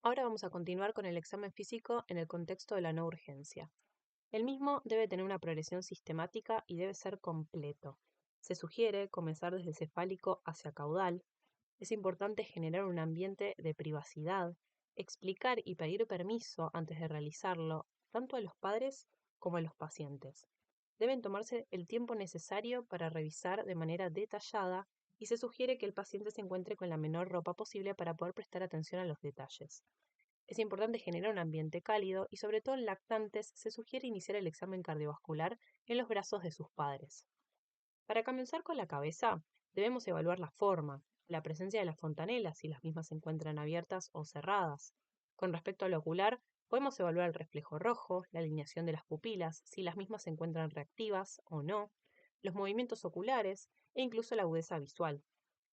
Ahora vamos a continuar con el examen físico en el contexto de la no urgencia. El mismo debe tener una progresión sistemática y debe ser completo. Se sugiere comenzar desde cefálico hacia caudal. Es importante generar un ambiente de privacidad, explicar y pedir permiso antes de realizarlo, tanto a los padres como a los pacientes. Deben tomarse el tiempo necesario para revisar de manera detallada y se sugiere que el paciente se encuentre con la menor ropa posible para poder prestar atención a los detalles. Es importante generar un ambiente cálido y sobre todo en lactantes se sugiere iniciar el examen cardiovascular en los brazos de sus padres. Para comenzar con la cabeza, debemos evaluar la forma, la presencia de las fontanelas si las mismas se encuentran abiertas o cerradas. Con respecto al ocular, podemos evaluar el reflejo rojo, la alineación de las pupilas, si las mismas se encuentran reactivas o no, los movimientos oculares e incluso la agudeza visual.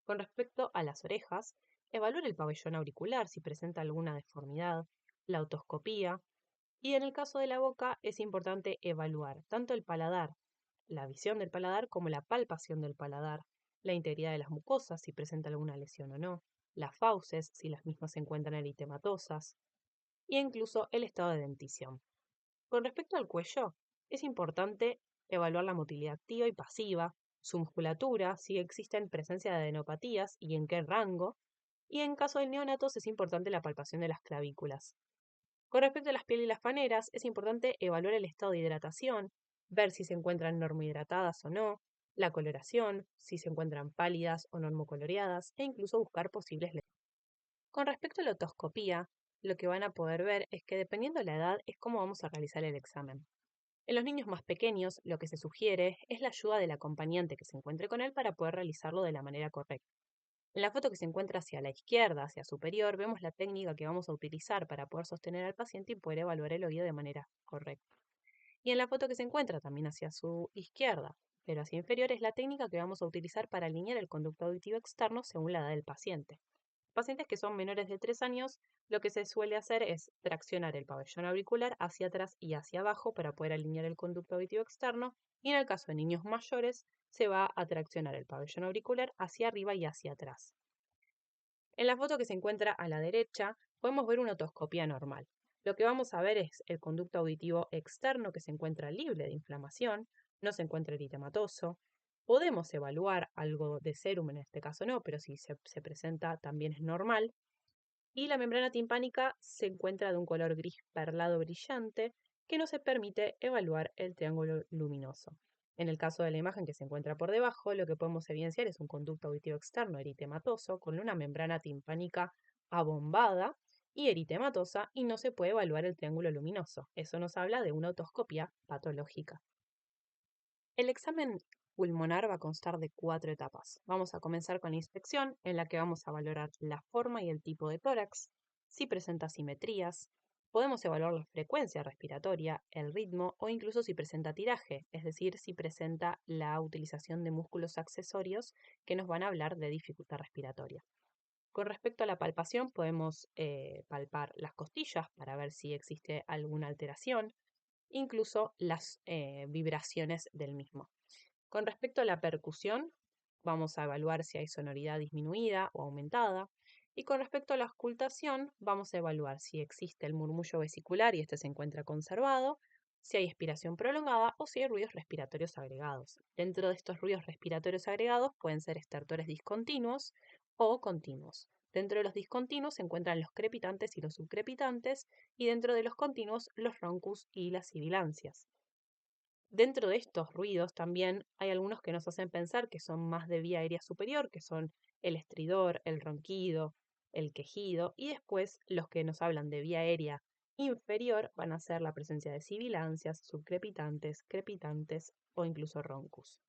Con respecto a las orejas, evaluar el pabellón auricular si presenta alguna deformidad, la otoscopía, y en el caso de la boca es importante evaluar tanto el paladar, la visión del paladar como la palpación del paladar, la integridad de las mucosas si presenta alguna lesión o no, las fauces si las mismas se encuentran eritematosas, e incluso el estado de dentición. Con respecto al cuello, es importante evaluar la motilidad activa y pasiva, su musculatura, si existen presencia de adenopatías y en qué rango, y en caso de neonatos es importante la palpación de las clavículas. Con respecto a las pieles y las paneras, es importante evaluar el estado de hidratación, ver si se encuentran normohidratadas o no, la coloración, si se encuentran pálidas o normocoloreadas, e incluso buscar posibles lesiones. Con respecto a la otoscopía, lo que van a poder ver es que dependiendo de la edad es cómo vamos a realizar el examen. En los niños más pequeños, lo que se sugiere es la ayuda del acompañante que se encuentre con él para poder realizarlo de la manera correcta. En la foto que se encuentra hacia la izquierda, hacia superior, vemos la técnica que vamos a utilizar para poder sostener al paciente y poder evaluar el oído de manera correcta. Y en la foto que se encuentra también hacia su izquierda, pero hacia inferior, es la técnica que vamos a utilizar para alinear el conducto auditivo externo según la edad del paciente. Pacientes que son menores de 3 años, lo que se suele hacer es traccionar el pabellón auricular hacia atrás y hacia abajo para poder alinear el conducto auditivo externo, y en el caso de niños mayores, se va a traccionar el pabellón auricular hacia arriba y hacia atrás. En la foto que se encuentra a la derecha, podemos ver una otoscopía normal. Lo que vamos a ver es el conducto auditivo externo que se encuentra libre de inflamación, no se encuentra eritematoso. Podemos evaluar algo de serum, en este caso no, pero si se presenta también es normal. Y la membrana timpánica se encuentra de un color gris perlado brillante que nos permite evaluar el triángulo luminoso. En el caso de la imagen que se encuentra por debajo, lo que podemos evidenciar es un conducto auditivo externo eritematoso con una membrana timpánica abombada y eritematosa y no se puede evaluar el triángulo luminoso. Eso nos habla de una otoscopia patológica. El examen pulmonar va a constar de 4 etapas. Vamos a comenzar con la inspección, en la que vamos a valorar la forma y el tipo de tórax, si presenta simetrías, podemos evaluar la frecuencia respiratoria, el ritmo o incluso si presenta tiraje, es decir, si presenta la utilización de músculos accesorios que nos van a hablar de dificultad respiratoria. Con respecto a la palpación, podemos palpar las costillas para ver si existe alguna alteración, incluso las vibraciones del mismo. Con respecto a la percusión, vamos a evaluar si hay sonoridad disminuida o aumentada. Y con respecto a la auscultación, vamos a evaluar si existe el murmullo vesicular y este se encuentra conservado, si hay expiración prolongada o si hay ruidos respiratorios agregados. Dentro de estos ruidos respiratorios agregados pueden ser estertores discontinuos o continuos. Dentro de los discontinuos se encuentran los crepitantes y los subcrepitantes, y dentro de los continuos los roncus y las sibilancias. Dentro de estos ruidos también hay algunos que nos hacen pensar que son más de vía aérea superior, que son el estridor, el ronquido, el quejido, y después los que nos hablan de vía aérea inferior van a ser la presencia de sibilancias, subcrepitantes, crepitantes o incluso roncus.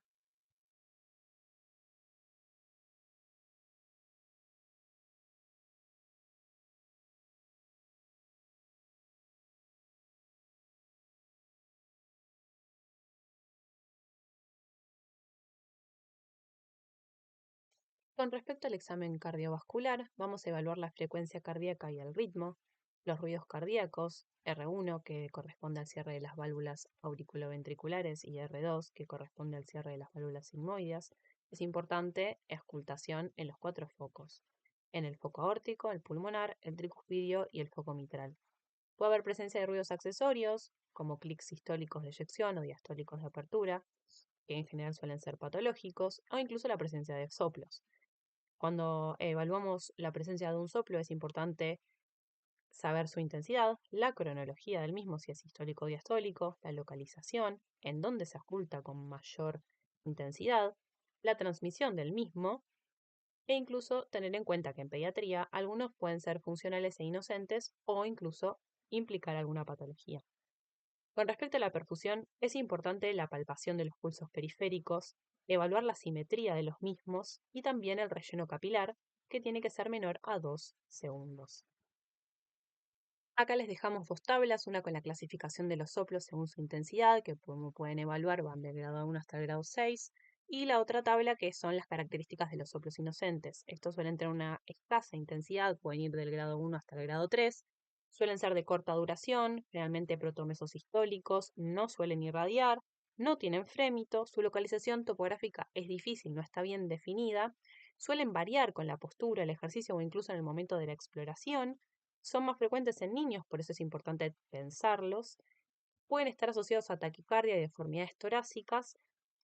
Con respecto al examen cardiovascular, vamos a evaluar la frecuencia cardíaca y el ritmo, los ruidos cardíacos, R1, que corresponde al cierre de las válvulas auriculoventriculares, y R2, que corresponde al cierre de las válvulas sigmoides. Es importante auscultación en los 4 focos. en el foco aórtico, el pulmonar, el tricuspidio y el foco mitral. Puede haber presencia de ruidos accesorios, como clics sistólicos de eyección o diastólicos de apertura, que en general suelen ser patológicos, o incluso la presencia de soplos. Cuando evaluamos la presencia de un soplo es importante saber su intensidad, la cronología del mismo, si es sistólico o diastólico, la localización, en dónde se oculta con mayor intensidad, la transmisión del mismo, e incluso tener en cuenta que en pediatría algunos pueden ser funcionales e inocentes o incluso implicar alguna patología. Con respecto a la perfusión, es importante la palpación de los pulsos periféricos, evaluar la simetría de los mismos y también el relleno capilar, que tiene que ser menor a 2 segundos. Acá les dejamos dos tablas, una con la clasificación de los soplos según su intensidad, que como pueden evaluar van del grado 1 hasta el grado 6, y la otra tabla que son las características de los soplos inocentes. Estos suelen tener una escasa intensidad, pueden ir del grado 1 hasta el grado 3, suelen ser de corta duración, generalmente protomesosistólicos, no suelen irradiar, no tienen frémito, su localización topográfica es difícil, no está bien definida, suelen variar con la postura, el ejercicio o incluso en el momento de la exploración, son más frecuentes en niños, por eso es importante pensarlos. Pueden estar asociados a taquicardia y deformidades torácicas.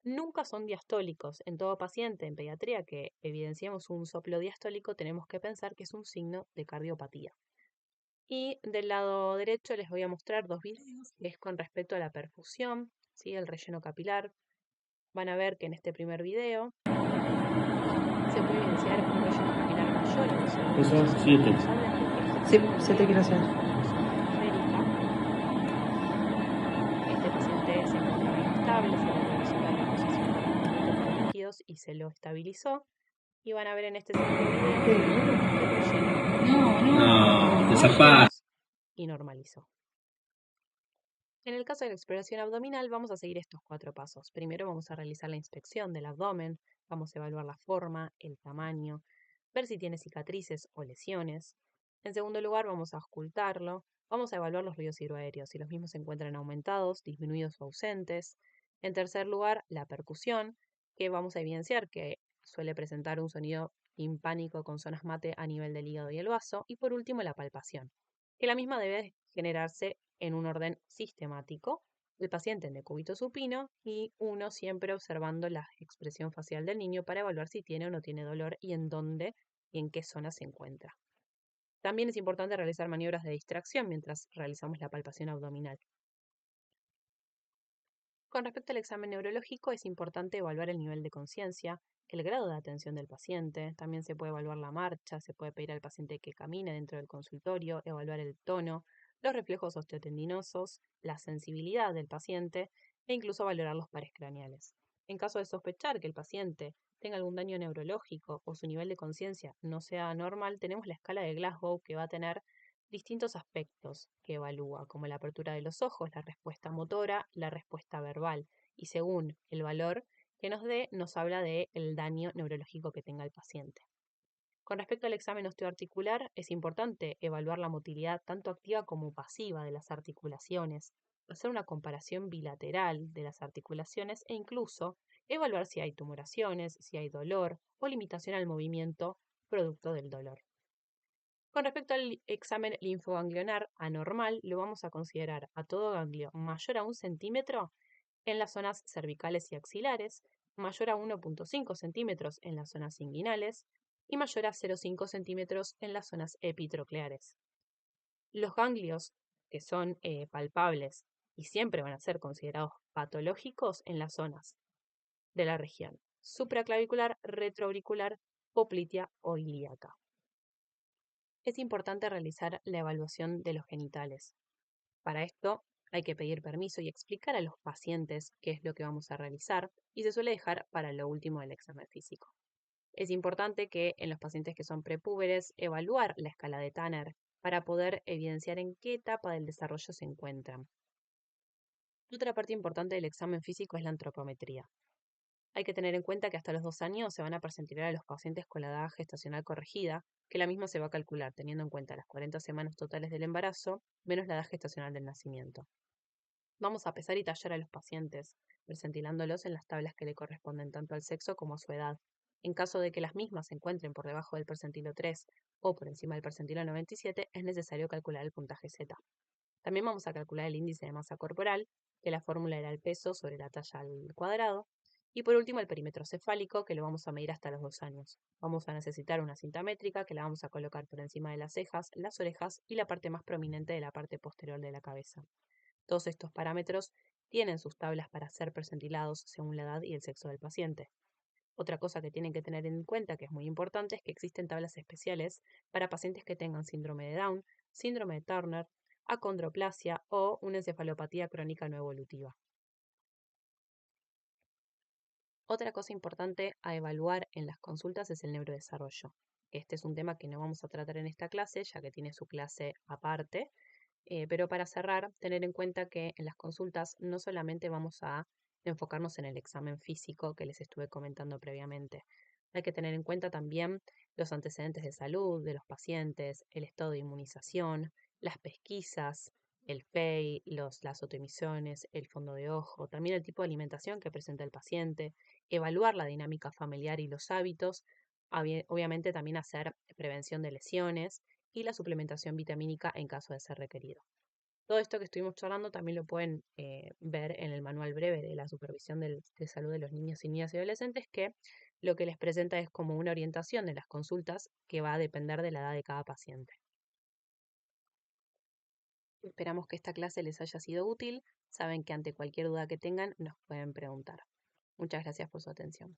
Nunca son diastólicos. En todo paciente en pediatría que evidenciamos un soplo diastólico, tenemos que pensar que es un signo de cardiopatía. Y del lado derecho les voy a mostrar dos videos, que es con respecto a la perfusión, ¿sí? El relleno capilar. Van a ver que en este primer video se puede evidenciar un relleno capilar mayor a 2 segundos. Eso, 7. Sí, 7 gracias. Este paciente se encontraba inestable, se le realizó la reposición de los puntos protegidos y se lo estabilizó. Y van a ver en este segundo video que el relleno No, te zafás. y normalizó. En el caso de la exploración abdominal vamos a seguir estos 4 pasos. Primero vamos a realizar la inspección del abdomen, vamos a evaluar la forma, el tamaño, ver si tiene cicatrices o lesiones. En segundo lugar vamos a auscultarlo, vamos a evaluar los ruidos hidroaéreos, si los mismos se encuentran aumentados, disminuidos o ausentes. En tercer lugar, la percusión, que vamos a evidenciar que suele presentar un sonido timpánico con zonas mate a nivel del hígado y el vaso. Y por último, la palpación, que la misma debe generarse en un orden sistemático, el paciente en decúbito supino y uno siempre observando la expresión facial del niño para evaluar si tiene o no tiene dolor y en dónde y en qué zona se encuentra. También es importante realizar maniobras de distracción mientras realizamos la palpación abdominal. Con respecto al examen neurológico, es importante evaluar el nivel de conciencia, el grado de atención del paciente, también se puede evaluar la marcha, se puede pedir al paciente que camine dentro del consultorio, evaluar el tono, los reflejos osteotendinosos, la sensibilidad del paciente e incluso valorar los pares craneales. En caso de sospechar que el paciente tenga algún daño neurológico o su nivel de conciencia no sea normal, tenemos la escala de Glasgow que va a tener distintos aspectos que evalúa, como la apertura de los ojos, la respuesta motora, la respuesta verbal, y según el valor que nos dé, nos habla del daño neurológico que tenga el paciente. Con respecto al examen osteoarticular, es importante evaluar la motilidad tanto activa como pasiva de las articulaciones, hacer una comparación bilateral de las articulaciones e incluso evaluar si hay tumoraciones, si hay dolor o limitación al movimiento producto del dolor. Con respecto al examen linfoganglionar anormal, lo vamos a considerar a todo ganglio mayor a 1 centímetro en las zonas cervicales y axilares, mayor a 1,5 centímetros en las zonas inguinales y mayor a 0,5 centímetros en las zonas epitrocleares. Los ganglios que son palpables y siempre van a ser considerados patológicos en las zonas de la región supraclavicular, retroauricular, poplitea o ilíaca. Es importante realizar la evaluación de los genitales. Para esto hay que pedir permiso y explicar a los pacientes qué es lo que vamos a realizar y se suele dejar para lo último del examen físico. Es importante que en los pacientes que son prepúberes evaluar la escala de Tanner para poder evidenciar en qué etapa del desarrollo se encuentran. Otra parte importante del examen físico es la antropometría. Hay que tener en cuenta que hasta los 2 años se van a presentar a los pacientes con la edad gestacional corregida, que la misma se va a calcular teniendo en cuenta las 40 semanas totales del embarazo menos la edad gestacional del nacimiento. Vamos a pesar y tallar a los pacientes, percentilándolos en las tablas que le corresponden tanto al sexo como a su edad. En caso de que las mismas se encuentren por debajo del percentilo 3 o por encima del percentilo 97, es necesario calcular el puntaje Z. También vamos a calcular el índice de masa corporal, que la fórmula era el peso sobre la talla al cuadrado. Y por último, el perímetro cefálico, que lo vamos a medir hasta los 2 años. Vamos a necesitar una cinta métrica que la vamos a colocar por encima de las cejas, las orejas y la parte más prominente de la parte posterior de la cabeza. Todos estos parámetros tienen sus tablas para ser percentilados según la edad y el sexo del paciente. Otra cosa que tienen que tener en cuenta, que es muy importante, es que existen tablas especiales para pacientes que tengan síndrome de Down, síndrome de Turner, acondroplasia o una encefalopatía crónica no evolutiva. Otra cosa importante a evaluar en las consultas es el neurodesarrollo. Este es un tema que no vamos a tratar en esta clase, ya que tiene su clase aparte, pero para cerrar, tener en cuenta que en las consultas no solamente vamos a enfocarnos en el examen físico que les estuve comentando previamente. Hay que tener en cuenta también los antecedentes de salud de los pacientes, el estado de inmunización, las pesquisas, el FEI, las autoemisiones, el fondo de ojo, también el tipo de alimentación que presenta el paciente, evaluar la dinámica familiar y los hábitos, obviamente también hacer prevención de lesiones y la suplementación vitamínica en caso de ser requerido. Todo esto que estuvimos charlando también lo pueden ver en el manual breve de la supervisión de salud de los niños y niñas y adolescentes, que lo que les presenta es como una orientación de las consultas que va a depender de la edad de cada paciente. Esperamos que esta clase les haya sido útil. Saben que ante cualquier duda que tengan nos pueden preguntar. Muchas gracias por su atención.